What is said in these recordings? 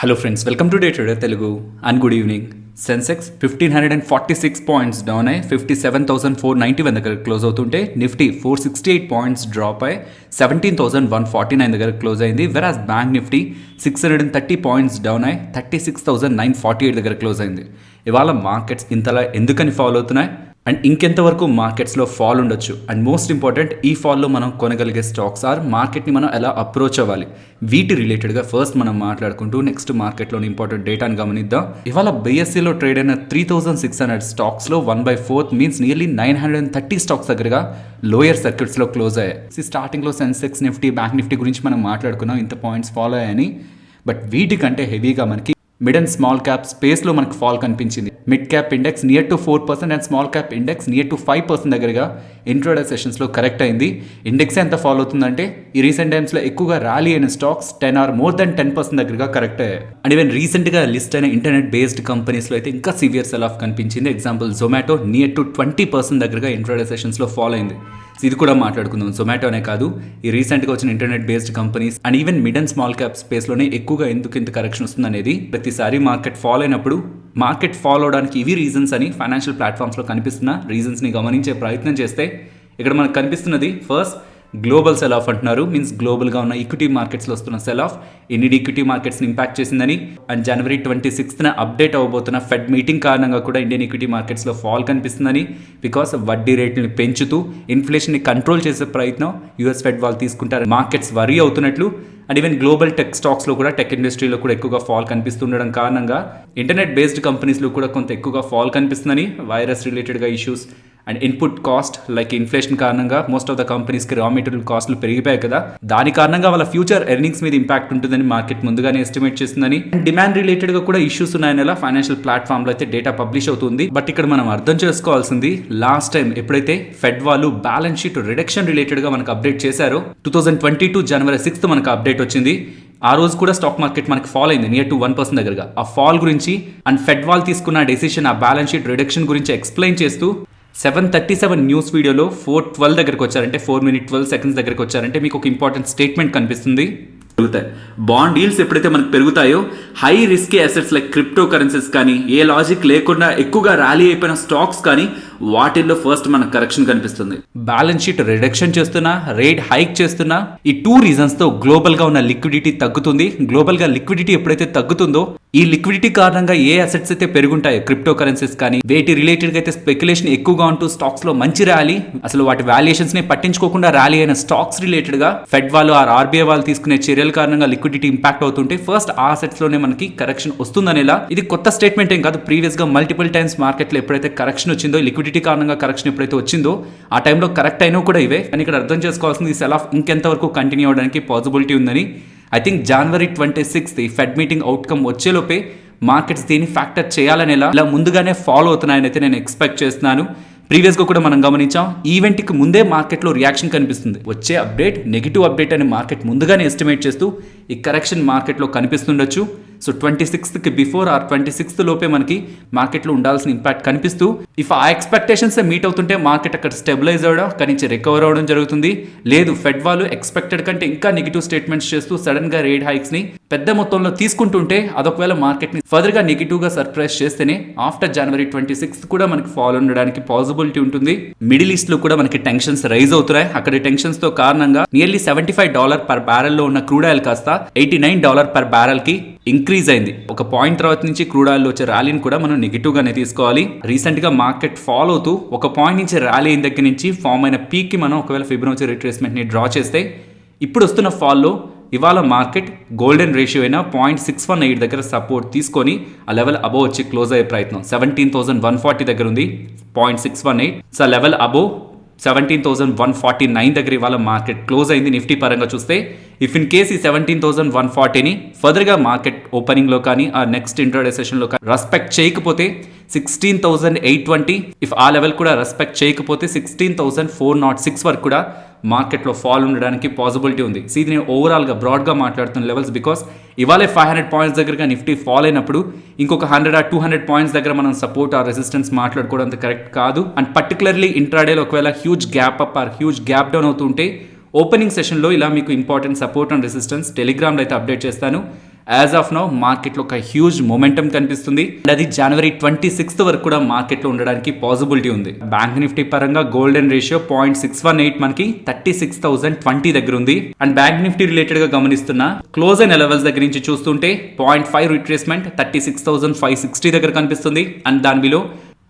Hello friends, welcome to day trader Telugu and good evening. Sensex 1546 points down అయ్యి 57,491 దగ్గర close అవుతుంటే Nifty 468 points drop అయ్యి 17,149 దగ్గర క్లోజ్ అయింది. వెరాజ్ బ్యాంక్ నిఫ్టీ 630 పాయింట్స్ డౌన్ అయ్యి 36,948 దగ్గర క్లోజ్ అయింది. ఇవాళ మార్కెట్స్ ఇంతలా ఎందుకని ఫాలో అవుతున్నాయి అండ్ ఇంకెంతవరకు మార్కెట్స్లో ఫాల్ ఉండొచ్చు అండ్ మోస్ట్ ఇంపార్టెంట్ ఈ ఫాల్లో మనం కొనగలిగే స్టాక్స్ ఆర్ మార్కెట్ని మనం ఎలా అప్రోచ్ అవ్వాలి, వీటి రిలేటెడ్గా ఫస్ట్ మనం మాట్లాడుకుంటూ నెక్స్ట్ మార్కెట్లోని ఇంపార్టెంట్ డేటాను గమనిద్దాం. ఇవాళ బీఎస్సీలో ట్రేడ్ అయిన 3600 స్టాక్స్లో 1/4 మీన్స్ నియర్లీ 930 స్టాక్స్ దగ్గరగా లోయర్ సర్క్యూట్స్లో క్లోజ్ అయ్యాయి. స్టార్టింగ్లో సెన్సెక్స్ నిఫ్టీ బ్యాంక్ నిఫ్టీ గురించి మనం మాట్లాడుకున్నాం, ఇంత పాయింట్స్ ఫాలో అయ్యాయని. బట్ వీటికంటే హెవీగా మనకి మిడ్ అండ్ స్మాల్ క్యాప్ స్పేస్లో మనకు ఫాల్ కనిపించింది. Mid cap index near to 4% and small cap index near to 5% దగ్గరగా ఇంట్రోడే సెషన్స్లో కరెక్ట్ అయింది. ఇండెక్స్ ఎంత ఫాలో అవుతుందంటే ఈ రీసెంట్ టైమ్స్లో ఎక్కువగా ర్యాలీ అయిన స్టాక్స్ 10 ఆర్ మోర్ దెన్ 10% దగ్గరగా కరెక్ట్ అయ్యాయి. అండ్ ఈవెన్ రీసెంట్గా లిస్ట్ అయిన ఇంటర్నెట్ బేస్డ్ కంపెనీస్లో అయితే ఇంకా సివియర్ సెల్ ఆఫ్ కనిపించింది. ఎగ్జాంపుల్ జొమాటో నియర్ టు 20% దగ్గరగా ఇంట్రోడే సెషన్స్లో ఫాలో అయింది. ఇది కూడా మాట్లాడుకుందాం. జొమాటోనే కాదు, ఈ రీసెంట్గా వచ్చిన internet based companies and even mid and small cap స్పేస్లోనే ఎక్కువగా ఎందుకు ఇంత కరెక్షన్ వస్తుంది అనేది ప్రతిసారి మార్కెట్ ఫాలో అయినప్పుడు మార్కెట్ ఫాలో అవడానికి ఇవి రీజన్స్ అని ఫైనాన్షియల్ ప్లాట్ఫామ్స్లో కనిపిస్తున్న రీజన్స్ని గమనించే ప్రయత్నం చేస్తే ఇక్కడ మనకు కనిపిస్తున్నది ఫస్ట్ గ్లోబల్ సెల్ ఆఫ్ అంటున్నారు. మీన్స్ గ్లోబల్గా ఉన్న ఈక్విటీ మార్కెట్స్లో వస్తున్న సెల్ ఆఫ్ ఇండియన్ ఈక్విటీ మార్కెట్స్ని ఇంపాక్ట్ చేసిందని అండ్ జనవరి 26న అప్డేట్ అవ్వబోతున్న ఫెడ్ మీటింగ్ కారణంగా కూడా ఇండియన్ ఈక్విటీ మార్కెట్స్లో ఫాల్ కనిపిస్తుందని. బికాస్ వడ్డీ రేట్లను పెంచుతూ ఇన్ఫ్లేషన్ని కంట్రోల్ చేసే ప్రయత్నం యూఎస్ ఫెడ్ వాళ్ళు తీసుకుంటారు. మార్కెట్స్ వరీ అవుతున్నట్లు అండ్ ఈవెన్ గ్లోబల్ టెక్ స్టాక్స్లో కూడా టెక్ ఇండస్ట్రీలో కూడా ఎక్కువగా ఫాల్ కనిపిస్తుండడం కారణంగా ఇంటర్నెట్ బేస్డ్ కంపెనీస్లో కూడా కొంత ఎక్కువగా ఫాల్ కనిపిస్తుందని. వైరస్ రిలేటెడ్గా issues and input cost like inflation కారణంగా మోస్ట్ ఆఫ్ ద కంపెనీస్కి రా మెటీరియల్ కాస్ట్లు పెరిగిపోయాయి కదా, దాని కారణంగా వాళ్ళ ఫ్యూచర్ ఎర్నింగ్స్ మీద ఇంపాక్ట్ ఉంటుందని మార్కెట్ ముందుగానే ఎస్టిమేట్ చేస్తుందని. అండ్ డిమాండ్ రిలేటెడ్గా కూడా ఇష్యూస్ ఉన్నాయని ఫైనాన్షియల్ ప్లాట్ఫామ్లో అయితే డేటా పబ్లిష్ అవుతుంది. బట్ ఇక్కడ మనం అర్థం చేసుకోవాల్సింది, లాస్ట్ టైం ఎప్పుడైతే ఫెడ్ వాళ్ళు బ్యాలెన్స్ షీట్ రిడక్షన్ రిలేటెడ్గా మనకు అప్డేట్ చేశారో 2022 జనవరి 6 మనకు అప్డేట్ వచ్చింది. ఆ రోజు కూడా స్టాక్ మార్కెట్ మనకి ఫాల్ అయింది నియర్ టు 1% దగ్గరగా. ఆ ఫాల్ గురించి అండ్ ఫెడ్ వాళ్ళు తీసుకున్న డెసిషన్ ఆ బ్యాలెన్స్ షీట్ రిడక్షన్ గురించి ఎక్స్ప్లెయిన్ చేస్తూ 7:37 న్యూస్ వీడియోలో 4:12 దగ్గరకు వచ్చారంటే 4 minutes 12 seconds దగ్గరకు వచ్చారంటే మీకు ఒక ఇంపార్టెంట్ స్టేట్మెంట్ కనిపిస్తుంది. పెరుగుతాయి బాండ్ డీల్స్ ఎప్పుడైతే మనకు పెరుగుతాయో high risky assets like cryptocurrencies కానీ ఏ లాజిక్ లేకుండా ఎక్కువగా ర్యాలీ అయిపోయిన స్టాక్స్ కానీ వాటిల్లో ఫస్ట్ మనకు కరెక్షన్ కనిపిస్తుంది. బ్యాలెన్స్ షీట్ రిడక్షన్ చేస్తున్నా, రేట్ హైక్ చేస్తున్నా, ఈ 2 రీజన్స్తో గ్లోబల్గా ఉన్న లిక్విడిటీ తగ్గుతుంది. గ్లోబల్గా లిక్విడిటీ ఎప్పుడైతే తగ్గుతుందో ఈ లిక్విడిటీ కారణంగా ఏ అసెట్స్ అయితే పెరుగుంటాయో క్రిప్టో కరెన్సీస్ కానీ వేటి రిలేటెడ్గా అయితే స్పెక్యులేషన్ ఎక్కువగా ఉంటూ స్టాక్స్లో మంచి ర్యాలీ, అసలు వాటి వాల్యుయేషన్స్ ని పట్టించుకోకుండా ర్యాలీ అయిన స్టాక్స్ రిలేటెడ్గా ఫెడ్ వాళ్ళు ఆర్బీఐ వాళ్ళు తీసుకునే చర్యల కారణంగా లిక్విడిటీ ఇంపాక్ట్ అవుతుంటే ఫస్ట్ ఆ అసెట్స్ లోనే మనకి కరెక్షన్ వస్తుందనేలా. ఇది కొత్త స్టేట్మెంట్ ఏం కాదు, ప్రీవియస్ గా మల్టిపుల్ టైమ్స్ మార్కెట్లో ఎప్పుడైతే కరెక్షన్ వచ్చిందో, లిక్విడిటీ కారణంగా కరెక్షన్ ఎప్పుడైతే వచ్చిందో ఆ టైంలో కరెక్ట్ అయినా కూడా ఇవే. కానీ ఇక్కడ అర్థం చేసుకోవాల్సింది ఈ సెల్ ఆఫ్ ఇంకెంత వరకు కంటిన్యూ అవడానికి పాసిబిలిటీ ఉందని. ఐ థింక్ జనవరి 26 ఈ ఫెడ్ మీటింగ్ అవుట్కమ్ వచ్చేలోపే మార్కెట్స్ దీన్ని ఫ్యాక్టర్ చేయాలనేలా ఇలా ముందుగానే ఫాలో అవుతున్నాయని అయితే నేను ఎక్స్పెక్ట్ చేస్తున్నాను. ప్రీవియస్గా కూడా మనం గమనించాం, ఈవెంట్కి ముందే మార్కెట్లో రియాక్షన్ కనిపిస్తుంది. వచ్చే అప్డేట్ నెగిటివ్ అప్డేట్ అని మార్కెట్ ముందుగానే ఎస్టిమేట్ చేస్తూ ఈ కరెక్షన్ మార్కెట్లో కనిపిస్తుండొచ్చు. సో 26కి బిఫోర్ ఆర్ 26th లోపే మనకి మార్కెట్లో ఉండాల్సిన ఇంపాక్ట్ కనిపిస్తూ ఇఫ్ ఆ ఎక్స్పెక్టేషన్స్ మీట్ అవుతుంటే మార్కెట్ అక్కడ స్టెబిలైజ్ అవ్వడం అక్కడి నుంచి రికవర్ అవ్వడం జరుగుతుంది. లేదు ఫెడ్ వాళ్ళు ఎక్స్పెక్టెడ్ కంటే ఇంకా నెగిటివ్ స్టేట్మెంట్స్ చేస్తూ సడన్ గా రేట్ హైక్స్ ని పెద్ద మొత్తంలో తీసుకుంటుంటే అదొకవేళ మార్కెట్ ని ఫర్దర్ గా నెగిటివ్ గా సర్ప్రైజ్ చేస్తేనే ఆఫ్టర్ జనవరి 26 కూడా మనకి ఫాల్ ఉండడానికి పాసిబిలిటీ ఉంటుంది. మిడిల్ ఈస్ట్ లో కూడా మనకి టెన్షన్స్ రైజ్ అవుతున్నాయి. అక్కడ టెన్షన్స్ తో కారణంగా నియర్లీ $75 పర్ బ్యారెల్ లో ఉన్న క్రూడ్ ఆయిల్ కాస్త $89 పర్ బ్యారెల్ కి ఇంక్రీజ్ అయింది. ఒక పాయింట్ తర్వాత నుంచి క్రూడ్ ఆయిల్ వచ్చే ర్యాలీని కూడా మనం నెగిటివ్ గానే తీసుకోవాలి. రీసెంట్ గా మార్కెట్ ఫాలో అవుతూ ఒక పాయింట్ నుంచి ర్యాలీ అయిన దగ్గర నుంచి ఫామ్ అయిన పీక్ కి మనం ఒకవేళ ఫిబొనాచి రిట్రేస్మెంట్ ని డ్రా చేస్తే ఇప్పుడు వస్తున్న ఫాల్లో ఇవాళ మార్కెట్ గోల్డెన్ రేషియో అయిన 0.618 దగ్గర సపోర్ట్ తీసుకొని ఆ లెవెల్ అబోవ్ వచ్చి క్లోజ్ అయ్యే ప్రయత్నం. 17,140 దగ్గర ఉంది 0.618. సో లెవెల్ అబోవ్ 17,149 దగ్గర ఇవాళ మార్కెట్ క్లోజ్ అయింది. నిఫ్టీ పరంగా చూస్తే ఇఫ్ ఇన్ కేస్ ఈ 17,140ని ఫర్దర్గా మార్కెట్ ఓపెనింగ్లో కానీ ఆ నెక్స్ట్ ఇంట్రాడే సెషన్లో కానీ రెస్పెక్ట్ చేయకపోతే 16,820, ఇఫ్ ఆ లెవెల్ కూడా రెస్పెక్ట్ చేయకపోతే 16,406 వరకు కూడా మార్కెట్లో ఫాల్ ఉండడానికి పాసిబిలిటీ ఉంది. ఇది నేను ఓవరాల్గా బ్రాడ్గా మాట్లాడుతున్న లెవెల్స్. బికాస్ ఇవాళే 500 పాయింట్స్ దగ్గరగా నిఫ్టీ ఫాల్ అయినప్పుడు ఇంకొక 100 or 200 పాయింట్స్ దగ్గర మనం సపోర్ట్ ఆర్ రెసిస్టెన్స్ మాట్లాడుకోవడం అంత కరెక్ట్ కాదు. అండ్ పర్టికులర్లీ ఇంట్రాడేలో ఒకవేళ huge gap up or huge gap down అవుతుంటే ఓపెనింగ్ సెషన్లో ఇలా మీకు ఇంపార్టెంట్ సపోర్ట్ అండ్ రెసిస్టెన్స్ టెలిగ్రామ్లో అయితే అప్డేట్ చేస్తాను. యాజ్ ఆఫ్ నౌ మార్కెట్లో ఒక హ్యూజ్ మొమెంటం కనిపిస్తుంది. అది జనవరి 26th వరకు కూడా మార్కెట్లో ఉండడానికి పాసిబిలిటీ ఉంది. బ్యాంక్ నిఫ్టీ పరంగా గోల్డెన్ రేషియో 0.618 మనకి 36,020 దగ్గర ఉంది. అండ్ బ్యాంక్ నిఫ్టీ రిలేటెడ్ గా గమనిస్తున్న క్లోజ్ అయిన లెవెల్స్ దగ్గర నుంచి చూస్తుంటే 0.5 రిట్రేస్మెంట్ 36,560 దగ్గర కనిపిస్తుంది. అండ్ దాని బిలో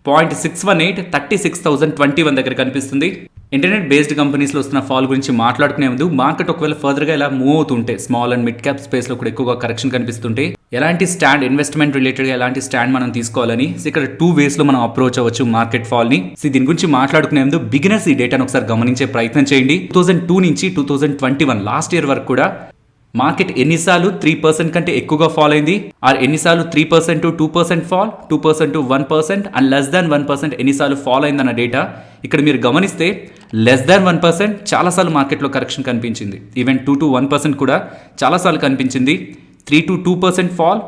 0.618 36,021 దగ్గర కనిపిస్తుంది. ఇంటర్నెట్ బేస్డ్ కంపెనీస్లో వస్తున్న ఫాల్ గురించి మాట్లాడుకునే ముందు మార్కెట్ ఒకవేళ ఫర్దర్గా ఇలా మూవ్ అవుతుంటే స్మాల్ అండ్ మిడ్ క్యాప్ స్పేస్లో కూడా ఎక్కువగా కరెక్షన్ కనిపిస్తుంటే ఎలాంటి స్టాండ్ ఇన్వెస్ట్మెంట్ రిలేటెడ్గా ఎలాంటి స్టాండ్ మనం తీసుకోవాలని ఇక్కడ 2 వేస్లో మనం అప్రోచ్ అవ్వచ్చు మార్కెట్ ఫాల్ని. దీని గురించి మాట్లాడుకునే ముందు బిగినర్స్ ఈ డేటాను ఒకసారి గమనించే ప్రయత్నం చేయండి. 2002 నుంచి 2021 లాస్ట్ ఇయర్ వరకు కూడా మార్కెట్ ఎన్నిసార్లు 3% కంటే ఎక్కువగా ఫాల్ అయింది, ఆర్ ఎన్నిసార్లు 3% to 2% fall, 2% to 1% and less than 1% ఎన్నిసార్లు ఫాల్ అయిందన్న డేటా ఇక్కడ మీరు గమనిస్తే లెస్ దాన్ 1% చాలాసార్లు మార్కెట్లో కరెక్షన్ కనిపించింది. ఈవెన్ 2 to 1% కూడా చాలాసార్లు కనిపించింది. 3 to 2% ఫాల్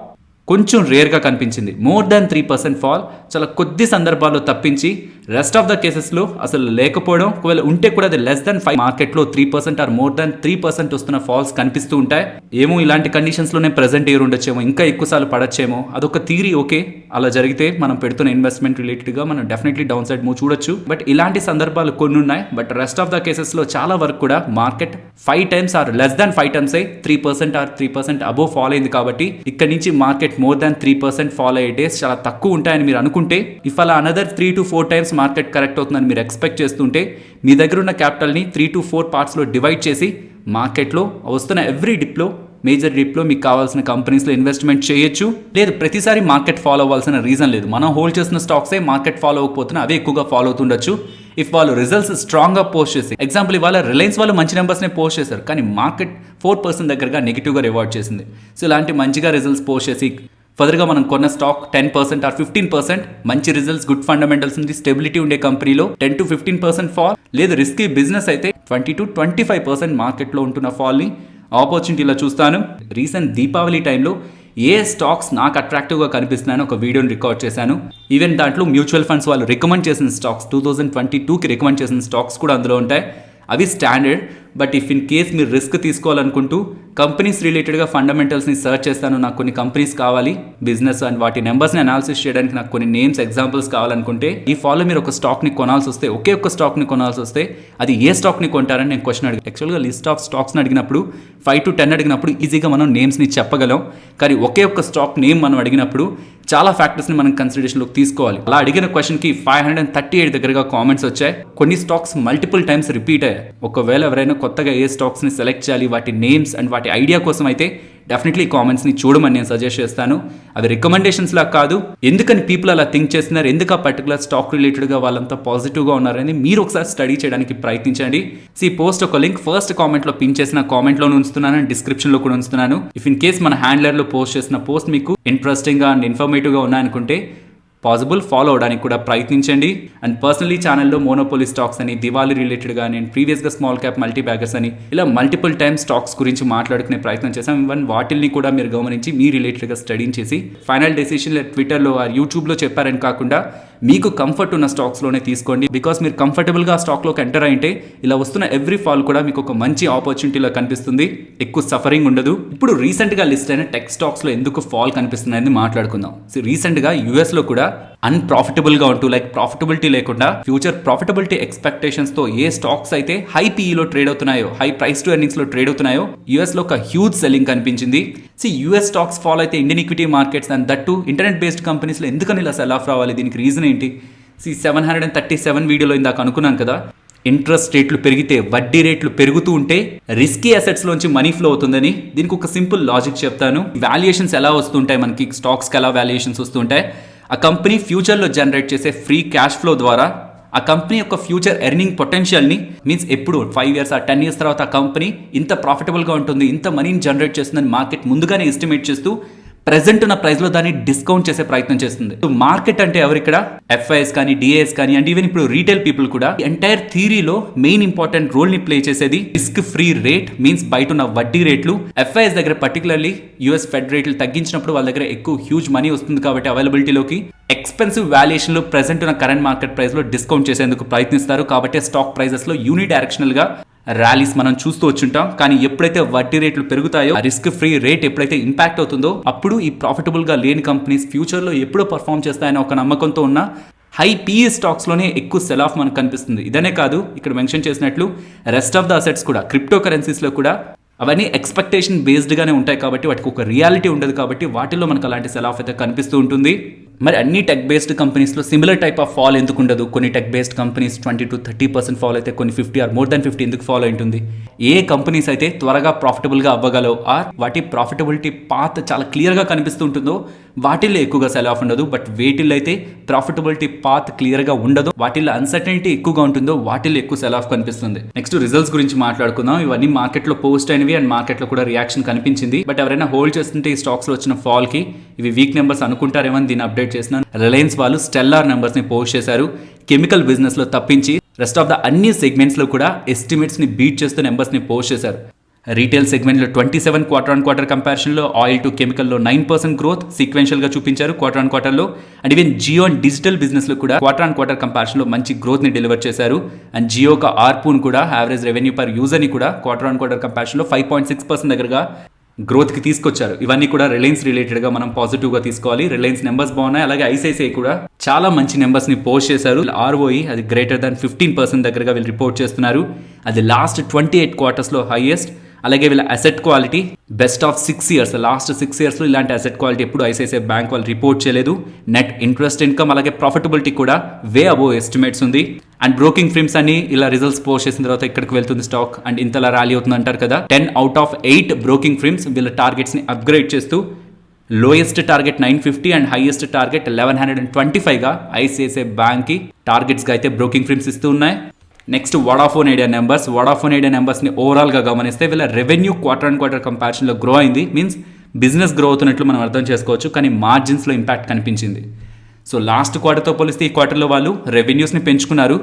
కొంచెం రేర్గా కనిపించింది. మోర్ దాన్ 3% ఫాల్ చాలా కొద్ది సందర్భాల్లో తప్పించి రెస్ట్ ఆఫ్ ద కేసెస్లో అసలు లేకపోవడం, ఒకవేళ ఉంటే కూడా అది లెస్ దాన్ 5 మార్కెట్లో 3% ఆర్ మోర్ దాన్ 3% వస్తున్న ఫాల్స్ కనిపిస్తూ ఉంటాయి. ఏమో ఇలాంటి కండిషన్స్లోనే ప్రెసెంట్ ఇయర్ ఉండొచ్చేమో, ఇంకా ఎక్కువ సార్లు పడచ్చేమో, అదొక థీరీ. ఓకే, అలా జరిగితే మనం పెడుతున్న ఇన్వెస్ట్మెంట్ రిలేటెడ్గా మనం డెఫినెట్లీ డౌన్ సైడ్ మూవ్ చూడొచ్చు. బట్ ఇలాంటి సందర్భాలు కొన్ని ఉన్నాయి. బట్ రెస్ట్ ఆఫ్ ద కేసెస్లో చాలా వరకు కూడా market 5 times or less than 5 times 3% or 3% above fall అయింది. కాబట్టి ఇక్కడ నుంచి మార్కెట్ మోర్ దాన్ 3% ఫాల్ అయ్యే డేస్ చాలా తక్కువ ఉంటాయని మీరు అనుకుంటే, ఇఫ్ అలా another 3 to 4 times market correct అవుతుందని మీరు ఎక్స్పెక్ట్ చేస్తుంటే మీ దగ్గర ఉన్న క్యాపిటల్ని 3 to 4 పార్ట్స్లో డివైడ్ చేసి మార్కెట్లో వస్తున్న ఎవ్రీ డిప్లో, మేజర్ డిప్లో మీకు కావాల్సిన కంపెనీస్లో ఇన్వెస్ట్మెంట్ చేయొచ్చు. లేదు ప్రతిసారి మార్కెట్ ఫాలో అవ్వాల్సిన రీజన్ లేదు. మనం హోల్డ్ చేసిన స్టాక్సే మార్కెట్ ఫాలో అవ్వకపోతున్నా అవే ఎక్కువగా ఫాలో అవుతుండొచ్చు. ఇఫ్ వాళ్ళు రిజల్ట్స్ స్ట్రాంగ్గా పోస్ట్ చేసి, ఎగ్జాంపుల్ ఇవాళ రిలయన్స్ వాళ్ళు మంచి నెంబర్స్నే పోస్ట్ చేశారు, కానీ మార్కెట్ 4% దగ్గరగా నెగిటివ్గా రివార్డ్ చేసింది. సో ఇలాంటి మంచిగా రిజల్ట్స్ పోస్ట్ చేసి ఫర్దర్గా మనం కొన్న స్టాక్ 10% ఆర్ 15% మంచి రిజల్ట్స్, గుడ్ ఫండమెంటల్స్ ఉంది, స్టెబిలిటీ ఉండే కంపెనీలో 10 to 15% ఫాల్, లేదు రిస్కీ బిజినెస్ అయితే 20 to 25% మార్కెట్లో ఉంటున్న ఫాల్ని ఆపర్చునిటీలో చూస్తాను. రీసెంట్ దీపావళి టైంలో ఏ స్టాక్స్ నాకు అట్రాక్టివ్గా కనిపిస్తున్నాయని ఒక వీడియోని రికార్డ్ చేశాను. ఈవెన్ దాంట్లో మ్యూచువల్ ఫండ్స్ వాళ్ళు రికమెండ్ చేసిన స్టాక్స్ 2022కి రికమెండ్ చేసిన స్టాక్స్ కూడా అందులో ఉంటాయి. అవి standard. But if in case మీరు రిస్క్ తీసుకోవాలనుకుంటూ కంపెనీస్ రిలేటెడ్గా ఫండమెంటల్స్ని సర్చ్ చేస్తాను, నాకు కొన్ని కంపెనీస్ కావాలి బిజినెస్ అండ్ వాటి నెంబర్స్ని అనాలిసిస్ చేయడానికి నాకు కొన్ని నేమ్స్ ఎగ్జాంపుల్స్ కావాలనుకుంటే, ఈ ఫాలో మీరు ఒక స్టాక్ని కొనాల్సి వస్తే, ఒకే ఒక్క స్టాక్ని కొనాల్సి వస్తే అది ఏ స్టాక్ని కొంటారని నేను క్వశ్చన్ అడిగాను. యాక్చువల్గా లిస్ట్ ఆఫ్ స్టాక్స్ని అడిగినప్పుడు 5 to 10 అడిగినప్పుడు ఈజీగా మనం నేమ్స్ని చెప్పగలం. కానీ ఒకే ఒక్క స్టాక్ నేమ్ మనం అడిగినప్పుడు చాలా ఫ్యాక్టర్స్ని మనం కన్సిడరేషన్లోకి తీసుకోవాలి. అలా అడిగిన క్వశ్చన్కి 538 దగ్గరగా కామెంట్స్ వచ్చాయి. కొన్ని స్టాక్స్ మల్టిపుల్ టైమ్స్ రిపీట్ అయ్యాయి. ఒకవేళ ఎవరైనా కొత్తగా ఏ స్టాక్స్ని సెలెక్ట్ చేయాలి, వాటి నేమ్స్ అండ్ వాటి ఐడియా కోసం అయితే డెఫినెట్లీ కామెంట్స్ని చూడమని నేను సజెస్ట్ చేస్తాను. అవి రికమెండేషన్స్లా కాదు. ఎందుకని పీపుల్ అలా థింక్ చేస్తున్నారు, ఎందుకు ఆ పర్టికులర్ స్టాక్ రిలేటెడ్గా వాళ్ళంతా పాజిటివ్గా ఉన్నారని మీరు ఒకసారి స్టడీ చేయడానికి ప్రయత్నించండి. పోస్ట్ ఒక లింక్ ఫస్ట్ కామెంట్లో పిన్ చేసిన కామెంట్లో ఉంచుతున్నాను, డిస్క్రిప్షన్లో కూడా ఉంచుతున్నాను. ఇఫ్ ఇన్ కేస్ మన హ్యాండ్లర్లో పోస్ట్ చేసిన పోస్ట్ మీకు ఇంట్రెస్టింగ్గా అండ్ ఇన్ఫర్మేటివ్గా ఉన్నాయనుకుంటే పాసిబుల్ ఫాలో అవడానికి కూడా ప్రయత్నించండి. అండ్ పర్సనలీ ఛానల్లో మోనోపోలీ స్టాక్స్ అని, దివాళీ రిలేటెడ్గా నేను ప్రీవియస్గా స్మాల్ క్యాప్ మల్టీ బ్యాగర్స్ అని ఇలా మల్టిపుల్ టైమ్స్ స్టాక్స్ గురించి మాట్లాడుకునే ప్రయత్నం చేశాం. ఈవెన్ వాటిల్ని కూడా మీరు గమనించి మీ రిలేటెడ్గా స్టడీ చేసి ఫైనల్ డెసిషన్ ట్విట్టర్లో ఆర్ యూట్యూబ్లో చెప్పారని కాకుండా మీకు కంఫర్ట్ ఉన్న స్టాక్స్లోనే తీసుకోండి. బికాస్ మీరు కంఫర్టబుల్గా ఆ స్టాక్లోకి ఎంటర్ అయితే ఇలా వస్తున్న ఎవ్రీ ఫాల్ కూడా మీకు ఒక మంచి ఆపర్చునిటీలో కనిపిస్తుంది, ఎక్కువ సఫరింగ్ ఉండదు. ఇప్పుడు రీసెంట్గా లిస్ట్ అయిన టెక్ స్టాక్స్లో ఎందుకు ఫాల్ కనిపిస్తుంది అనేది మాట్లాడుకుందాం. రీసెంట్గా యూఎస్లో కూడా అన్ప్రాఫిటబుల్గా ఉంటూ లైక్ ప్రాఫిటబిలిటీ లేకుండా ఫ్యూచర్ ప్రాఫిటబిలిటీ ఎక్స్పెక్టేషన్స్తో ఏ స్టాక్స్ అయితే హై పీఈలో ట్రేడ్ అవుతున్నాయో, హై ప్రైస్ టు ఎర్నింగ్స్లో ట్రేడ్ అవుతున్నాయో యూఎస్లో ఒక హ్యూజ్ సెల్లింగ్ కనిపించింది. యూఎస్ స్టాక్స్ ఫాల్ అయితే Indian equity markets and that internet based కంపెనీస్లో ఎందుకని ఇలా సెల్ ఆఫ్ రావాలి, దీనికి రీజన్ ఏంటి? 737 వీడియోలో ఇందాక అనుకున్నాను కదా, ఇంట్రెస్ట్ రేట్లు పెరిగితే వడ్డీ రేట్లు పెరుగుతూ ఉంటే రిస్కీ అసెట్స్లోంచి మనీ ఫ్లో అవుతుందని. దీనికి ఒక సింపుల్ లాజిక్ చెప్తాను. వాల్యుయేషన్స్ ఎలా వస్తుంటాయి, మనకి స్టాక్స్కి ఎలా వాల్యుయేషన్స్ వస్తుంటాయి, ఆ కంపెనీ ఫ్యూచర్లో జనరేట్ చేసే ఫ్రీ క్యాష్ ఫ్లో ద్వారా ఆ కంపెనీ యొక్క ఫ్యూచర్ ఎర్నింగ్ పొటెన్షియల్ని, మీన్స్ ఎప్పుడు 5 years ఆ 10 years తర్వాత ఆ కంపెనీ ఇంత ప్రాఫిటబుల్గా ఉంటుంది, ఇంత మనీని జనరేట్ చేస్తుందని మార్కెట్ ముందుగానే ఎస్టిమేట్ చేస్తూ ప్రెజెంట్ ఉన్న ప్రైస్లో దాన్ని డిస్కౌంట్ చేసే ప్రయత్నం చేస్తుంది. మార్కెట్ అంటే ఎవరు ఇక్కడ? ఎఫ్ఐఎస్ కానీ, డిఏఎస్ కానీ, అండ్ ఈవెన్ ఇప్పుడు రీటైల్ పీపుల్ కూడా ఎంటైర్ థియరీలో మెయిన్ ఇంపార్టెంట్ రోల్ ని ప్లే చేసేది రిస్క్ ఫ్రీ రేట్, మీన్స్ బయట ఉన్న వడ్డీ రేట్లు. ఎఫ్ఐఎస్ దగ్గర పర్టికులర్లీ యూఎస్ ఫెడ్ రేట్లు తగ్గించినప్పుడు వాళ్ళ దగ్గర ఎక్కువ హ్యూజ్ మనీ వస్తుంది కాబట్టి అవైలబిలిటీలోకి ఎక్స్పెన్సివ్ వాల్యుయేషన్ లో ప్రెసెంట్ ఉన్న కరెంట్ మార్కెట్ ప్రైస్ లో డిస్కౌంట్ చేసేందుకు ప్రయత్నిస్తారు. కాబట్టి స్టాక్ ప్రైజెస్ లో యూని డైరెక్షనల్ గా ర్యాలీస్ మనం చూస్తూ వచ్చుంటాం. కానీ ఎప్పుడైతే వడ్డీ రేట్లు పెరుగుతాయో, రిస్క్ ఫ్రీ రేట్ ఎప్పుడైతే ఇంపాక్ట్ అవుతుందో అప్పుడు ఈ ప్రాఫిటబుల్ గా లేని కంపెనీస్ ఫ్యూచర్ లో ఎప్పుడో పర్ఫామ్ చేస్తాయని ఒక నమ్మకంతో ఉన్న హై పీఈ స్టాక్స్లోనే ఎక్కువ సెల్ ఆఫ్ మనకు కనిపిస్తుంది. ఇదనే కాదు, ఇక్కడ మెన్షన్ చేసినట్లు రెస్ట్ ఆఫ్ ద అసెట్స్ కూడా, క్రిప్టో కరెన్సీస్లో కూడా అవన్నీ ఎక్స్పెక్టేషన్ బేస్డ్గానే ఉంటాయి కాబట్టి వాటికి ఒక రియాలిటీ ఉండదు కాబట్టి వాటిల్లో మనకు అలాంటి సెల్ ఆఫ్ అయితే కనిపిస్తూ ఉంటుంది. మరి అన్ని టెక్ బేస్డ్ కంపెనీస్లో సిమిలర్ టైప్ ఆఫ్ ఫాల్ ఎందుకు ఉండదు? కొన్ని టెక్ బేస్డ్ కంపెనీస్ 20-30% ఫాల్ అయితే కొన్ని 50 ఆర్ మోర్ దాన్ 50 ఎందుకు ఫాల్ ఉంటుంది? ఏ కంపెనీస్ అయితే త్వరగా ప్రాఫిటబుల్గా అవ్వగలవు ఆర్ వాటి ప్రాఫిటబిలిటీ పాత్ చాలా క్లియర్గా కనిపిస్తూ ఉంటుందో వాటిల్లో ఎక్కువగా సెల్ ఆఫ్ ఉండదు. బట్ వేటిల్లో అయితే ప్రాఫిటబిలిటీ పాత్ క్లియర్గా ఉండదు, వాటిల్లో అన్సర్టనిటీ ఎక్కువగా ఉంటుందో వాటిల్లో ఎక్కువ సెల్ ఆఫ్ కనిపిస్తుంది. నెక్స్ట్ రిజల్ట్స్ గురించి మాట్లాడుకుందాం. ఇవన్నీ మార్కెట్లో పోస్ట్ అయినవి అండ్ మార్కెట్లో కూడా రియాక్షన్ కనిపించింది. బట్ ఎవరైనా హోల్డ్ చేస్తుంటే ఈ స్టాక్స్లో వచ్చిన ఫాల్ కి ఇవి వీక్ నెంబర్స్ అనుకుంటారేమో దీన్ని అప్డేట్ చేసిన రిలయన్స్ వాళ్ళు స్టెల్లార్ నెంబర్స్ ని పోస్ట్ చేశారు. కెమికల్ బిజినెస్ లో తప్పించి రెస్ట్ ఆఫ్ ద అన్ని సెగ్మెంట్స్ లో కూడా ఎస్టిమేట్స్ ని బీట్ చేస్తూ నెంబర్స్ ని పోస్ట్ చేశారు. రీటైల్ సెగ్మెంట్ లో 27 క్వార్టర్ ఆన్ క్వార్టర్ కంపారిజన్ లో, ఆయిల్ టు కెమికల్ లో 9% గ్రోత్ సీక్వెన్షియల్ గా చూపించారు క్వార్టర్ ఆన్ క్వార్టర్ లో. And even Jio and digital business లో కూడా క్వార్టర్ ఆన్ క్వార్టర్ కంపారిజన్ లో మంచి గ్రోత్ ని డెలివర్ చేశారు. అండ్ జియో ఒక ఆర్పూన్ కూడా, యావరేజ్ రెవెన్యూ పర్ యూజర్ ని కూడా క్వార్టర్ ఆన్ క్వార్టర్ కంపారిజన్ లో 5.6% దగ్గరగా గ్రోత్ కి తీసుకొచ్చారు. ఇవన్నీ కూడా రిలయన్స్ రిలేటెడ్ గా మనం పాజిటివ్ గా తీసుకోవాలి. రిలయన్స్ నెంబర్స్ బాగున్నాయి. అలాగే ఐసిఐసిఐ కూడా చాలా మంచి నెంబర్స్ ని పోస్ట్ చేశారు. ఆర్ఓఈ అది గ్రేటర్ దాన్ 15% దగ్గరగా వీళ్ళు రిపోర్ట్ చేస్తున్నారు. అది లాస్ట్ 28 క్వార్టర్స్ లో హైయెస్ట్. అలాగే వీళ్ళ asset quality best of 6 years, last 6 years లో ఇలాంటి అసెట్ క్వాలిటీ ఎప్పుడు ఐసిఐసిఐ బ్యాంక్ వాళ్ళు రిపోర్ట్ చేయలేదు. నెట్ ఇంట్రెస్ట్ ఇన్కమ్ అలాగే ప్రాఫిటబిలిటీ కూడా వే అబోవ్ ఎస్టిమేట్స్ ఉంది. అండ్ బ్రోకింగ్ ఫిర్మ్స్ అని ఇలా రిజల్ట్స్ పోస్ట్ చేసిన తర్వాత ఇక్కడికి వెళ్తుంది స్టాక్ అండ్ ఇంతలా ర్యాలీ అవుతుంది అంటారు కదా. 10 out of 8 బ్రోకింగ్ ఫిర్మ్స్ వీళ్ళ టార్గెట్స్ ని అప్గ్రేడ్ చేస్తూ lowest target 950 and highest target 1125 గా ఐసిఐసిఐ బ్యాంక్ కి టార్గెట్స్ గా అయితే బ్రోకింగ్ ఫిర్మ్స్ ఇస్తూ ఉన్నాయి. Next Vodafone Idea numbers. Vodafone Idea నెంబర్స్ని ఓవరాల్గా గమనిస్తే వీళ్ళ రెవెన్యూ క్వార్టర్ అండ్ క్వార్టర్ కంపారిజన్లో గ్రో అయింది. మీన్స్ బిజినెస్ గ్రో అవుతున్నట్లు మనం అర్థం చేసుకోవచ్చు. కానీ మార్జిన్స్లో ఇంపాక్ట్ కనిపించింది. సో లాస్ట్ క్వార్టర్తో పోలిస్తే ఈ క్వార్టర్లో వాళ్ళు రెవెన్యూస్ని పెంచుకున్నారు,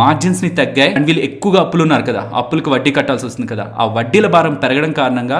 మార్జిన్స్ని తగ్గాయి. అండ్ వీళ్ళు ఎక్కువగా అప్పులు ఉన్నారు కదా, అప్పులకు వడ్డీ కట్టాల్సి వస్తుంది కదా. ఆ వడ్డీల భారం పెరగడం కారణంగా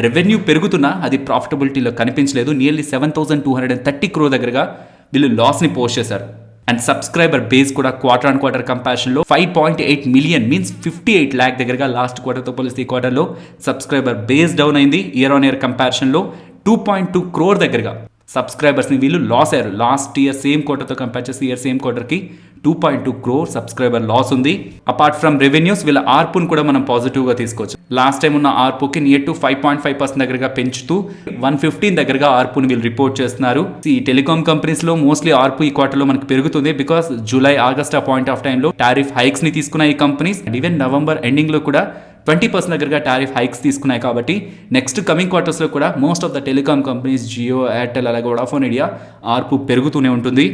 రెవెన్యూ పెరుగుతున్నా అది ప్రాఫిటబిలిటీలో కనిపించలేదు. నియర్లీ 7,230 crore దగ్గరగా వీళ్ళు లాస్ని పోస్ట్ చేశారు. అండ్ సబ్స్క్రైబర్ బేస్ కూడా క్వార్టర్ ఆన్ క్వార్టర్ కంపారిజన్లో 5.8 million మీన్స్ 58 lakh దగ్గరగా లాస్ట్ క్వార్టర్తో పోలిస్తే ఈ క్వార్టర్లో సబ్స్క్రైబర్ బేస్ డౌన్ అయింది. ఇయర్ ఆన్ ఇయర్ కంపారిజన్లో 2.2 crore దగ్గరగా సబ్స్క్రైబర్స్ని వీళ్ళు లాస్ అయ్యారు. లాస్ట్ ఇయర్ సేమ్ క్వార్టర్తో కంపేర్ చేసి ఇయర్ సేమ్ క్వార్టర్కి 2.2 crore సబ్స్క్రైబర్ లాస్ ఉంది. అపార్ట్ ఫ్రమ్ రెవెన్యూస్ వీళ్ళ ఆర్పును కూడా మనం పాజిటివ్గా తీసుకోవచ్చు. లాస్ట్ టైం ఉన్న ఆర్పుకి నియర్ టు 5.5% దగ్గరగా పెంచుతూ 115 దగ్గరగా ఆర్పుని వీళ్ళు రిపోర్ట్ చేస్తున్నారు. ఈ టెలికాం కంపెనీస్లో మోస్ట్లీ ఆర్పు ఈ క్వార్టర్లో మనకు పెరుగుతుంది. బికాస్ జూలై ఆగస్ట్ ఆ పాయింట్ ఆఫ్ టైంలో టారిఫ్ హైక్స్ ని తీసుకున్న ఈ కంపెనీస్ ఈవెన్ నవంబర్ ఎండింగ్లో కూడా 20% దగ్గరగా టారిఫ్ హైక్స్ తీసుకున్నాయి. కాబట్టి నెక్స్ట్ కమింగ్ క్వార్టర్స్లో కూడా most of the telecom companies Jio, Airtel అలాగే వడాఫోన్ ఐడియా ఆర్పు పెరుగుతూనే ఉంటుంది.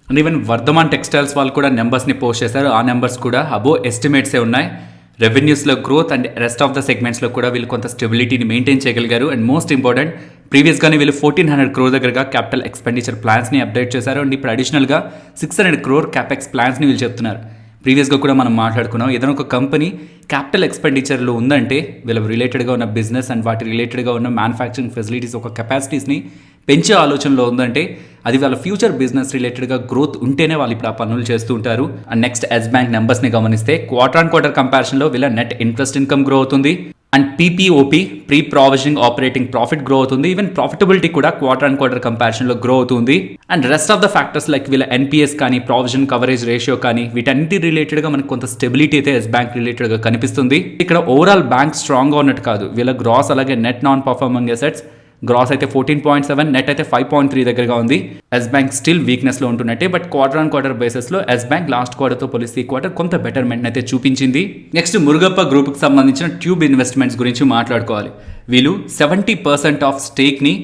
అండ్ ఈవెన్ వర్ధమాన్ టెక్స్టైల్స్ వాళ్ళు కూడా నెంబర్స్ని పోస్ట్ చేశారు. ఆ నెంబర్స్ కూడా అబో ఎస్టిమేట్సే ఉన్నాయి. రెవెన్యూస్లో growth and rest of the సెగ్మెంట్స్లో కూడా వీళ్ళు కొంత స్టెబిలిటీని మెయింటైన్ చేయగలిగారు. అండ్ మోస్ట్ ఇంపార్టెంట్ ప్రీవియస్గానే వీళ్ళు 1,400 crore దగ్గరగా క్యాపిటల్ ఎక్స్పెండిచర్ ప్లాన్స్ని అప్డేట్ చేశారు. అండ్ ఇప్పుడు అడిషనల్గా 600 crore క్యాపెక్స్ ప్లాన్స్ని వీళ్ళు చెప్తున్నారు. ప్రీవియస్గా కూడా మనం మాట్లాడుకున్నాం, ఏదైనా ఒక కంపెనీ క్యాపిటల్ ఎక్స్పెండిచర్లో ఉందంటే వీళ్ళ రిలేటెడ్గా ఉన్న బిజినెస్ అండ్ వాటి రిలేటెడ్గా ఉన్న మ్యానుఫ్యాక్చరింగ్ ఫెసిలిటీస్ ఒక కెపాసిటీస్ని పెంచే ఆలోచనలో ఉందంటే అది వాళ్ళ ఫ్యూచర్ బిజినెస్ రిలేటెడ్గా గ్రోత్ ఉంటేనే వాళ్ళు ఇప్పుడు ఆ పనులు చేస్తూ ఉంటారు. అండ్ నెక్స్ట్ ఎస్ బ్యాంక్ నెంబర్స్ని గమనిస్తే క్వార్టర్ ఆన్ క్వార్టర్ కంపారిజన్లో వీళ్ళ నెట్ ఇంట్రెస్ట్ ఇన్కమ్ గ్రో అవుతుంది. And PPOP pre provisioning operating profit grow అవుతుంది. ఈవెన్ ప్రాఫిటబిలిటీ కూడా క్వార్టర్ అండ్ క్వార్టర్ కంపారిజన్లో గ్రో అవుతుంది. And rest of the factors like వీళ్ళ ఎన్పిఎస్ కానీ ప్రావిజన్ కవరేజ్ రేషియో కానీ వీటన్నిటి రిలేటెడ్గా మనకు కొంత స్టెబిలిటీ అయితే ఎస్ బ్యాంక్ రిలేటెడ్గా కనిపిస్తుంది. ఇక్కడ ఓవరాల్ బ్యాంక్ స్ట్రాంగ్గా ఉన్నట్టు కాదు, వీళ్ళ గ్రాస్ అలాగే net non performing assets gross అయితే 14.7, నెట్ అయితే 5.3 దగ్గరగా ఉంది. ఎస్ బ్యాంక్ స్టిల్ వీక్నెస్లో ఉంటున్నట్టే. బట్ క్వార్టర్ ఆన్ క్వార్టర్ బేసిస్లో ఎస్ బ్యాంక్ లాస్ట్ క్వార్టర్తో పోలిస్తే ఈ క్వార్టర్ కొంత బెటర్మెంట్ అయితే చూపించింది. నెక్స్ట్ మురుగప్ప గ్రూప్కి సంబంధించిన ట్యూబ్ ఇన్వెస్ట్మెంట్స్ గురించి మాట్లాడుకోవాలి. వీళ్ళు 70% ఆఫ్ స్టేక్ని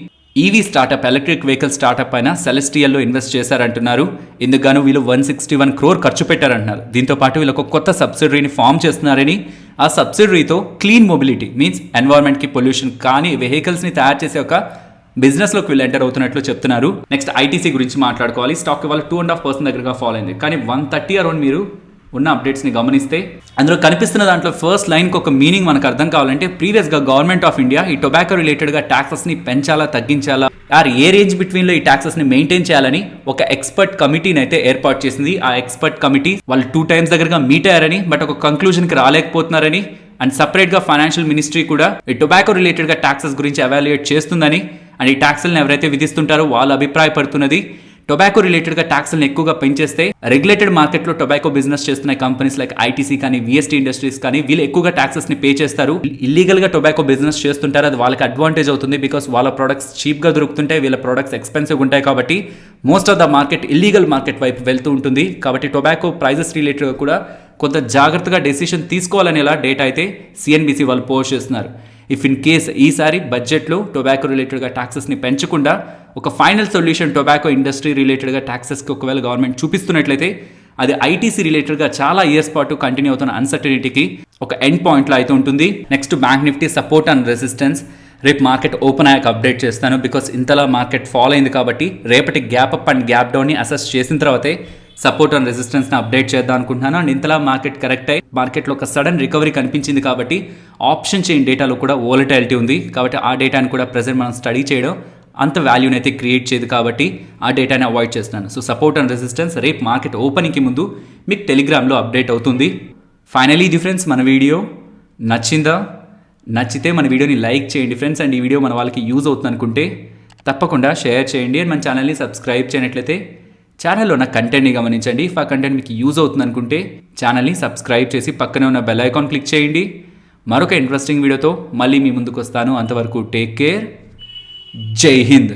EV startup, electric vehicle startup అయిన సెలెస్టియల్లో ఇన్వెస్ట్ చేశారంటున్నారు. ఇందుకు వీళ్ళు 161 crore ఖర్చు పెట్టారంటున్నారు. దీంతో పాటు వీళ్ళు ఒక కొత్త సబ్సిడరీని ఫామ్ చేస్తున్నారని, ఆ సబ్సిడరీతో క్లీన్ మొబిలిటీ మీన్స్ ఎన్వైరన్మెంట్కి పొల్యూషన్ కానీ వెహికల్స్ని తయారు చేసే ఒక బిజినెస్లోకి వీళ్ళు ఎంటర్ అవుతున్నట్లు చెప్తున్నారు. నెక్స్ట్ ఐటీసీ గురించి మాట్లాడుకోవాలి. స్టాక్ ఇవాళ 2.5% దగ్గరగా ఫాల్ అయింది. కానీ 130 అరౌండ్ మీరు ఉన్న అప్డేట్స్ని గమనిస్తే అందులో కనిపిస్తున్న దాంట్లో ఫస్ట్ లైన్కి ఒక మీనింగ్ మనకు అర్థం కావాలంటే ప్రీవియస్గా గవర్నమెంట్ ఆఫ్ ఇండియా ఈ టొబాకో రిలేటెడ్గా ట్యాక్సెస్ని పెంచాలా తగ్గించాలా ఆర్ ఏ రేంజ్ బిట్వీన్లో ఈ ట్యాక్సెస్ని మెయింటైన్ చేయాలని ఒక ఎక్స్పర్ట్ కమిటీని అయితే ఏర్పాటు చేసింది. ఆ ఎక్స్పర్ట్ కమిటీ వాళ్ళు 2 times దగ్గరగా మీట్ అయ్యారని, బట్ ఒక కంక్లూజన్కి రాలేకపోతున్నారని, అండ్ సపరేట్గా ఫైనాన్షియల్ మినిస్ట్రీ కూడా ఈ టొబాకో రిలేటెడ్గా ట్యాక్సెస్ గురించి ఎవాల్యుయేట్ చేస్తుందని, అండ్ ఈ ట్యాక్స్లను ఎవరైతే విధిస్తుంటారో వాళ్ళు అభిప్రాయపడుతున్నది టొబాకో రిలేటెడ్గా ట్యాక్స్లను ఎక్కువగా పెంచేస్తే రెగ్యులేటెడ్ మార్కెట్లో టొబాకో బిజినెస్ చేస్తున్న కంపెనీస్ లైక్ ఐటీసీ కానీ విఎస్టీ ఇండస్ట్రీస్ కానీ వీళ్ళు ఎక్కువగా ట్యాక్సెస్ని పే చేస్తారు. ఇల్లీగల్గా టొబాకో బిజినెస్ చేస్తుంటారు, అది వాళ్ళకి అడ్వాంటేజ్ అవుతుంది. బికాస్ వాళ్ళ ప్రొడక్ట్స్ చీప్గా దొరుకుతుంటాయి, వీళ్ళ ప్రొడక్ట్స్ ఎక్స్పెన్సివ్ ఉంటాయి. కాబట్టి most of the market illegal market వైపు వెళ్తూ ఉంటుంది. కాబట్టి టొబాకో ప్రైజెస్ రిలేటెడ్గా కూడా కొంత జాగ్రత్తగా డెసిషన్ తీసుకోవాలనేలా డేటా అయితే సిఎన్బిసి వాళ్ళు పోస్ట్ చేస్తున్నారు. ఇఫ్ ఇన్ కేస్ ఈసారి బడ్జెట్లో టొబాకో రిలేటెడ్గా ట్యాక్సెస్ని పెంచకుండా ఒక ఫైనల్ సొల్యూషన్ టొబాకో ఇండస్ట్రీ రిలేటెడ్గా ట్యాక్సెస్కి ఒకవేళ గవర్నమెంట్ చూపిస్తున్నట్లయితే అది ఐటీసీ రిలేటెడ్గా చాలా ఇయర్స్ పాటు కంటిన్యూ అవుతున్న అన్సర్టనిటీకి ఒక ఎండ్ పాయింట్లో అయితే ఉంటుంది. Next Bank Nifty support and resistance రేపు మార్కెట్ ఓపెన్ అయ్యాక అప్డేట్ చేస్తాను. బికాస్ ఇంతలా మార్కెట్ ఫాలో అయింది కాబట్టి రేపటి గ్యాప్ అప్ అండ్ గ్యాప్ డౌన్ని అసెస్ చేసిన తర్వాతే సపోర్ట్ అండ్ రెసిస్టెన్స్ని అప్డేట్ చేద్దాం అనుకుంటున్నాను. అండ్ ఇంతలా మార్కెట్ కరెక్ట్ అయ్యి మార్కెట్లో ఒక సడన్ రికవరీ కనిపించింది కాబట్టి ఆప్షన్ చైన్ డేటాలో కూడా వోలటాలిటీ ఉంది. కాబట్టి ఆ డేటాని కూడా ప్రెజెంట్ మనం స్టడీ చేయడం అంత వాల్యూని అయితే క్రియేట్ చేయదు కాబట్టి ఆ డేటాని అవాయిడ్ చేస్తున్నాను. సో సపోర్ట్ అండ్ రెసిస్టెన్స్ రేపు మార్కెట్ ఓపెనింగ్కి ముందు మీకు టెలిగ్రామ్లో అప్డేట్ అవుతుంది. ఫైనలీ ఇది ఫ్రెండ్స్ మన వీడియో నచ్చిందా? నచ్చితే మన వీడియోని లైక్ చేయండి ఫ్రెండ్స్. అండ్ ఈ వీడియో మన వాళ్ళకి యూజ్ అవుతుంది అనుకుంటే తప్పకుండా షేర్ చేయండి. అండ్ మన ఛానల్ని సబ్స్క్రైబ్ చేయనట్లయితే ఛానల్లో ఉన్న కంటెంట్ని గమనించండి. ఇఫ్ ఆ కంటెంట్ మీకు యూజ్ అవుతుంది అనుకుంటే ఛానల్ని సబ్స్క్రైబ్ చేసి పక్కనే ఉన్న బెల్ ఐకాన్ క్లిక్ చేయండి. మరొక ఇంట్రెస్టింగ్ వీడియోతో మళ్ళీ మీ ముందుకు వస్తాను. అంతవరకు టేక్ కేర్. జై హింద్.